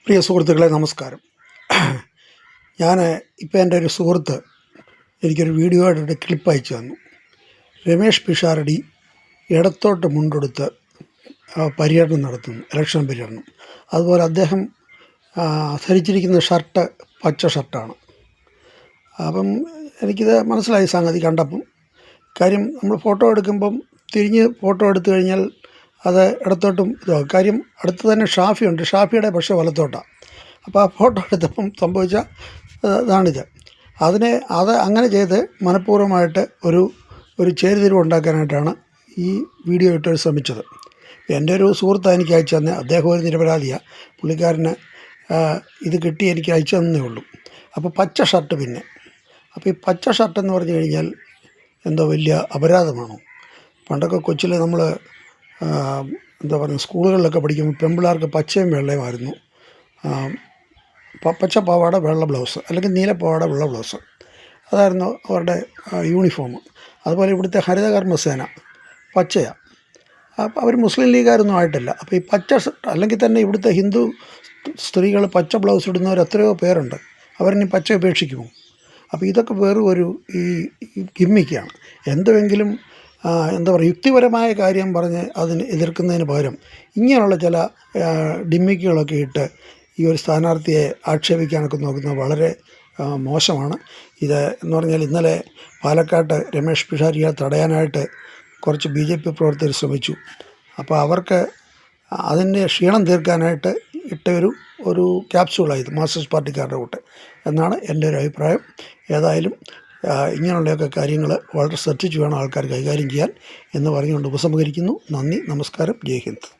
പ്രിയ സുഹൃത്തുക്കളെ നമസ്കാരം. ഞാൻ ഇപ്പോൾ എൻ്റെ ഒരു സുഹൃത്ത് എനിക്കൊരു വീഡിയോ ആയിട്ട് ക്ലിപ്പ് അയച്ചു തന്നു. രമേഷ് പിഷാരടി ഇടത്തോട്ട് മുണ്ടെടുത്ത് പര്യടനം നടത്തുന്നു, ഇലക്ഷൻ പര്യടനം. അതുപോലെ അദ്ദേഹം ധരിച്ചിരിക്കുന്ന ഷർട്ട് പച്ച ഷർട്ടാണ്. അപ്പം എനിക്കിത് മനസ്സിലായി സംഗതി കണ്ടപ്പം. കാര്യം നമ്മൾ ഫോട്ടോ എടുക്കുമ്പം തിരിഞ്ഞ് ഫോട്ടോ എടുത്തു കഴിഞ്ഞാൽ അത് ഇടത്തോട്ടും ഇതാകും. കാര്യം അടുത്ത് തന്നെ ഷാഫിയുണ്ട്, ഷാഫിയുടെ പക്ഷേ വലത്തോട്ടാണ്. അപ്പോൾ ആ ഫോട്ടോ എടുത്തപ്പം സംഭവിച്ച ഇതാണിത്. അത് അങ്ങനെ ചെയ്ത് മനഃപൂർവ്വമായിട്ട് ഒരു ചേരിതിരിവ് ഉണ്ടാക്കാനായിട്ടാണ് ഈ വീഡിയോ ഇട്ട് ശ്രമിച്ചത്. എൻ്റെ ഒരു സുഹൃത്താണ് എനിക്ക് അയച്ചു തന്നെ. അദ്ദേഹം ഒരു നിരപരാധിയാണ്. പുള്ളിക്കാരന് ഇത് കിട്ടി എനിക്ക് അയച്ചു തന്നേ ഉള്ളൂ. അപ്പോൾ പച്ച ഷർട്ട് പിന്നെ. അപ്പോൾ ഈ പച്ച ഷർട്ടെന്ന് പറഞ്ഞു കഴിഞ്ഞാൽ എന്തോ വലിയ അപരാധമാണോ? പണ്ടൊക്കെ കൊച്ചിൽ നമ്മൾ എന്താ പറയുക, സ്കൂളുകളിലൊക്കെ പഠിക്കുമ്പോൾ പെൺപിള്ളേർക്ക് പച്ചയും വെള്ളയുമായിരുന്നു. പച്ച പാവാട വെള്ള ബ്ലൗസ്, അല്ലെങ്കിൽ നീല പാവാട വെള്ള ബ്ലൗസ്, അതായിരുന്നു അവരുടെ യൂണിഫോം. അതുപോലെ ഇവിടുത്തെ ഹരിതകർമ്മസേന പച്ചയാണ്. അവർ മുസ്ലിം ലീഗുകാരൊന്നും ആയിട്ടില്ല. അപ്പോൾ ഈ പച്ച അല്ലെങ്കിൽ തന്നെ ഇവിടുത്തെ ഹിന്ദു സ്ത്രീകൾ പച്ച ബ്ലൗസ് ഇടുന്നവർ എത്രയോ പേരുണ്ട്. അവരിനി പച്ച ഉപേക്ഷിക്കുമോ? അപ്പോൾ ഇതൊക്കെ വെറും ഒരു ഈ ഗിമ്മിക്കാണ്. എന്തുമെങ്കിലും എന്താ പറയുക, യുക്തിപരമായ കാര്യം പറഞ്ഞ് അതിന് എതിർക്കുന്നതിന് പകരം ഇങ്ങനെയുള്ള ചില ഡിമ്മിക്കുകളൊക്കെ ഇട്ട് ഈ ഒരു സ്ഥാനാർത്ഥിയെ ആക്ഷേപിക്കാനൊക്കെ നോക്കുന്നത് വളരെ മോശമാണ്. ഇത് എന്ന് പറഞ്ഞാൽ ഇന്നലെ പാലക്കാട്ട് രമേഷ് പിഷാരടിയെ തടയാനായിട്ട് കുറച്ച് BJP പ്രവർത്തകർ ശ്രമിച്ചു. അപ്പോൾ അവർക്ക് അതിൻ്റെ ക്ഷീണം തീർക്കാനായിട്ട് ഇട്ട ഒരു ക്യാപ്സ്യൂളായത് മാർക്സിസ്റ്റ് പാർട്ടിക്കാരുടെ കൂട്ട് എന്നാണ് എൻ്റെ ഒരു അഭിപ്രായം. ഏതായാലും ഇങ്ങനെയുള്ളതൊക്കെ കാര്യങ്ങൾ വളരെ ശ്രദ്ധിച്ച് വേണം ആൾക്കാർ കൈകാര്യം ചെയ്യാൻ എന്ന് പറഞ്ഞുകൊണ്ട് ഉപസംഹരിക്കുന്നു. നന്ദി, നമസ്കാരം, ജയ് ഹിന്ദ്.